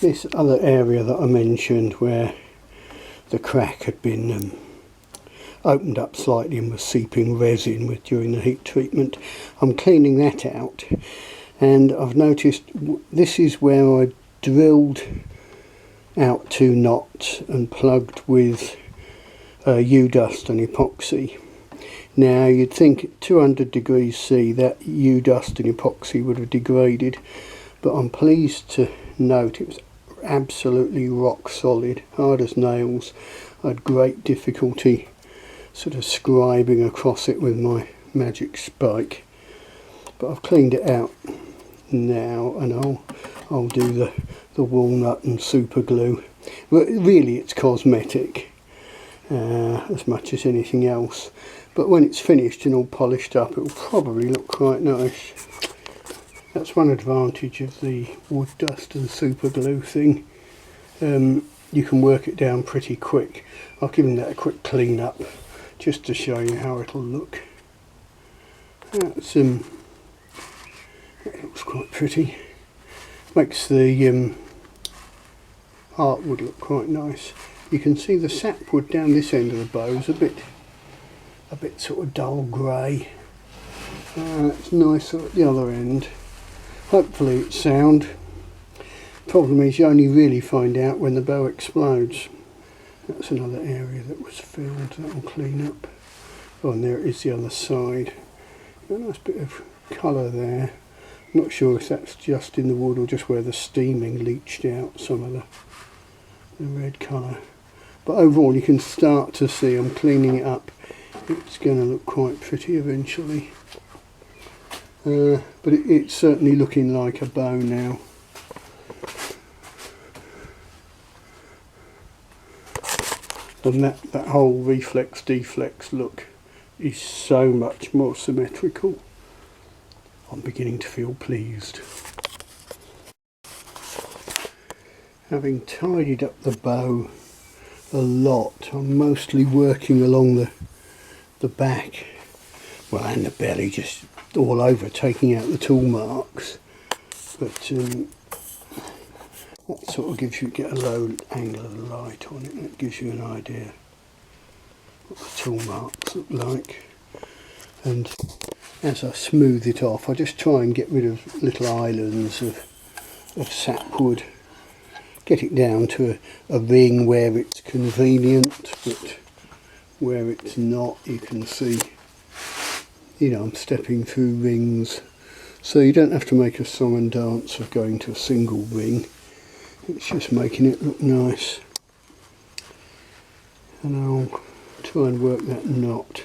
this other area that I mentioned where the crack had been opened up slightly and was seeping resin with during the heat treatment, I'm cleaning that out, and I've noticed this is where I drilled out 2 knots and plugged with yew dust and epoxy. Now you'd think at 200 degrees C that yew dust and epoxy would have degraded, but I'm pleased to note it was absolutely rock solid, hard as nails. I had great difficulty sort of scribing across it with my magic spike, but I've cleaned it out now, and I'll do the walnut and super glue. But really it's cosmetic as much as anything else, but when it's finished and all polished up, it will probably look quite nice. That's one advantage of the wood dust and super glue thing. You can work it down pretty quick. I've given that a quick clean up just to show you how it'll look. That's it looks quite pretty. Makes the artwood look quite nice. You can see the sapwood down this end of the bow is a bit sort of dull grey. It's nicer at the other end. Hopefully it's sound. Problem is you only really find out when the bow explodes. That's another area that was filled. That will clean up. Oh, and there it is the other side. Got a nice bit of colour there. I'm not sure if that's just in the wood or just where the steaming leached out some of the red colour. But overall you can start to see I'm cleaning it up. It's going to look quite pretty eventually. But it's certainly looking like a bow now. And that whole reflex deflex look is so much more symmetrical. I'm beginning to feel pleased. Having tidied up the bow a lot, I'm mostly working along the back, well, and the belly, just all over, taking out the tool marks. But that sort of gives you, get a low angle of light on it, and it gives you an idea what the tool marks look like. And as I smooth it off, I just try and get rid of little islands of sapwood. Get it down to a ring where it's convenient, but where it's not, you can see, you know, I'm stepping through rings. So you don't have to make a song and dance of going to a single ring. It's just making it look nice. And I'll try and work that knot.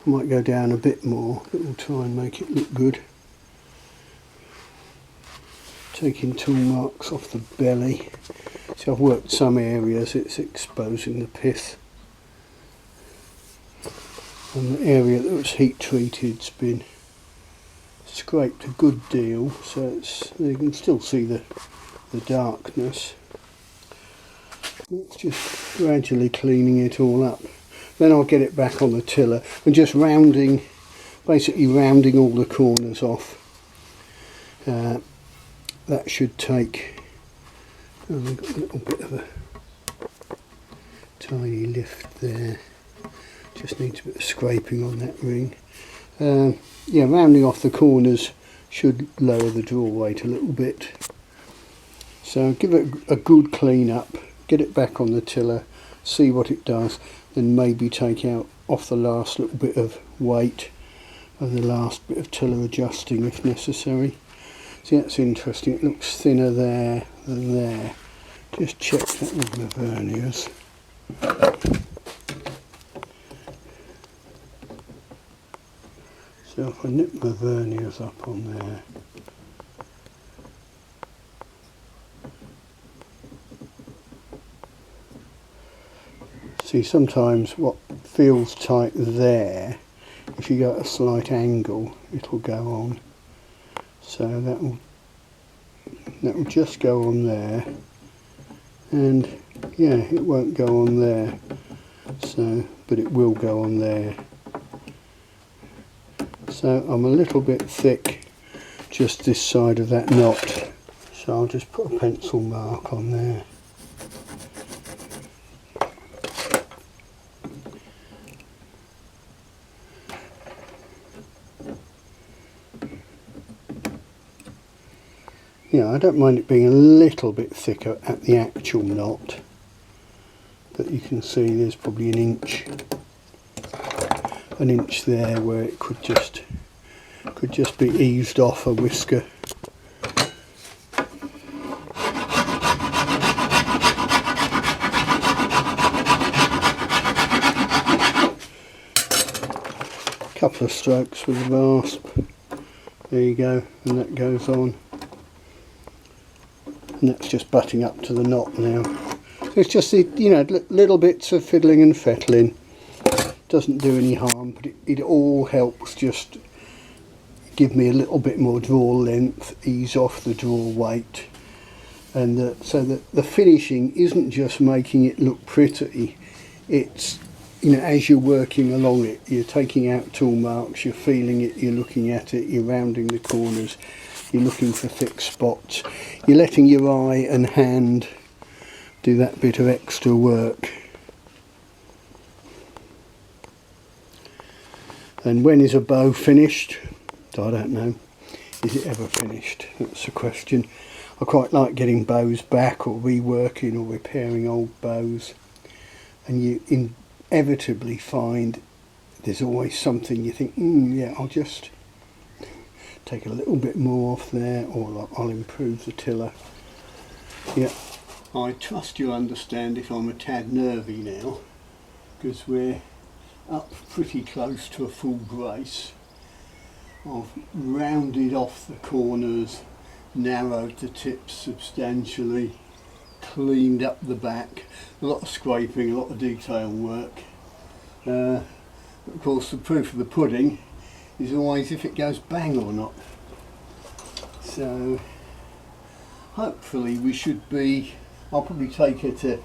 I might go down a bit more, but we'll try and make it look good. Taking tool marks off the belly. So I've worked some areas, it's exposing the pith. And the area that was heat treated's been scraped a good deal, so it's, you can still see the darkness. It's just gradually cleaning it all up. Then I'll get it back on the tiller and just basically rounding all the corners off. That should take, oh, I've got a little bit of a tiny lift there. Just needs a bit of scraping on that ring. Yeah, rounding off the corners should lower the draw weight a little bit. So give it a good clean up, get it back on the tiller, see what it does, then maybe take out off the last little bit of weight and the last bit of tiller adjusting if necessary. See, that's interesting, it looks thinner there than there. Just check that with my verniers. So if I nip my verniers up on there, see, sometimes what feels tight there, if you go at a slight angle, it'll go on. So that will just go on there, and yeah, it won't go on there. So, but it will go on there. So I'm a little bit thick just this side of that knot. So So I'll just put a pencil mark on there. Yeah, I don't mind it being a little bit thicker at the actual knot, but you can see there's probably an inch there where it could just be eased off a whisker. Couple of strokes with the rasp. There you go, and that goes on. And that's just butting up to the knot now. So it's just the, you know, little bits of fiddling and fettling. Doesn't do any harm, but it all helps just give me a little bit more draw length, ease off the draw weight, and so that the finishing isn't just making it look pretty. It's, you know, as you're working along it, you're taking out tool marks, you're feeling it, you're looking at it, you're rounding the corners, you're looking for thick spots, you're letting your eye and hand do that bit of extra work. And when is a bow finished? I don't know. Is it ever finished? That's the question. I quite like getting bows back, or reworking or repairing old bows, and you inevitably find there's always something you think, yeah, I'll just take a little bit more off there, or I'll improve the tiller. Yeah, I trust you understand if I'm a tad nervy now, because we're up pretty close to a full brace. I've rounded off the corners, narrowed the tips substantially, cleaned up the back, a lot of scraping, a lot of detail work. Of course, the proof of the pudding is always if it goes bang or not. So hopefully we should be, I'll probably take it to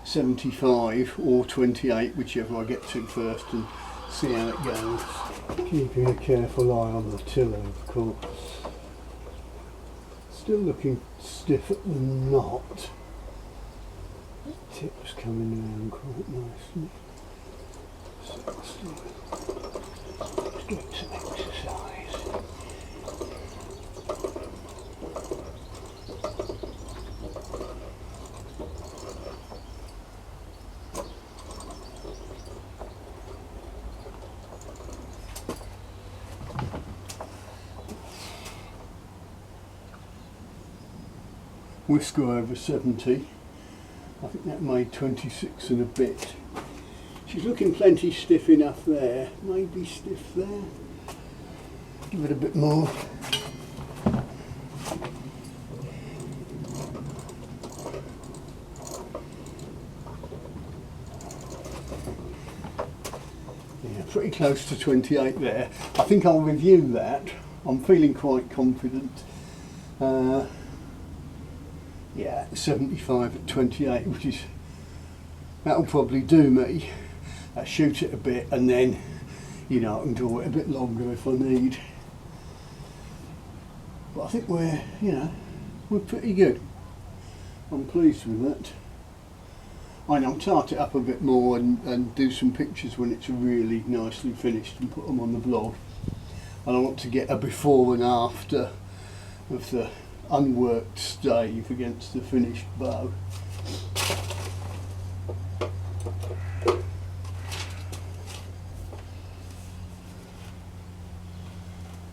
75 or 28, whichever I get to first, and see how it goes. Keeping a careful eye on the tiller, of course. Still looking stiff at the knot. The tip's coming around quite nicely. So let's do some exercise. Whisker over 70. I think that made 26 and a bit. She's looking plenty stiff enough there. Maybe stiff there. Give it a bit more. Yeah, pretty close to 28 there. I think I'll review that. I'm feeling quite confident. Yeah, 75 at 28, which is, that'll probably do me. Shoot it a bit, and then, you know, I can draw it a bit longer if I need. But I think we're, you know, we're pretty good. I'm pleased with that. I'll tart it up a bit more and do some pictures when it's really nicely finished and put them on the blog. And I want to get a before and after of the unworked stave against the finished bow.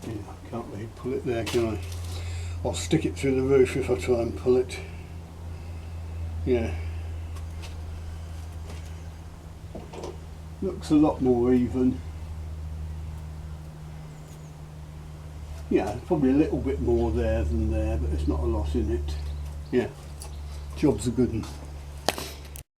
Yeah, I can't really pull it there, can I? I'll stick it through the roof if I try and pull it. Yeah. Looks a lot more even. Yeah, probably a little bit more there than there, but there's not a lot in it. Yeah, job's a good one.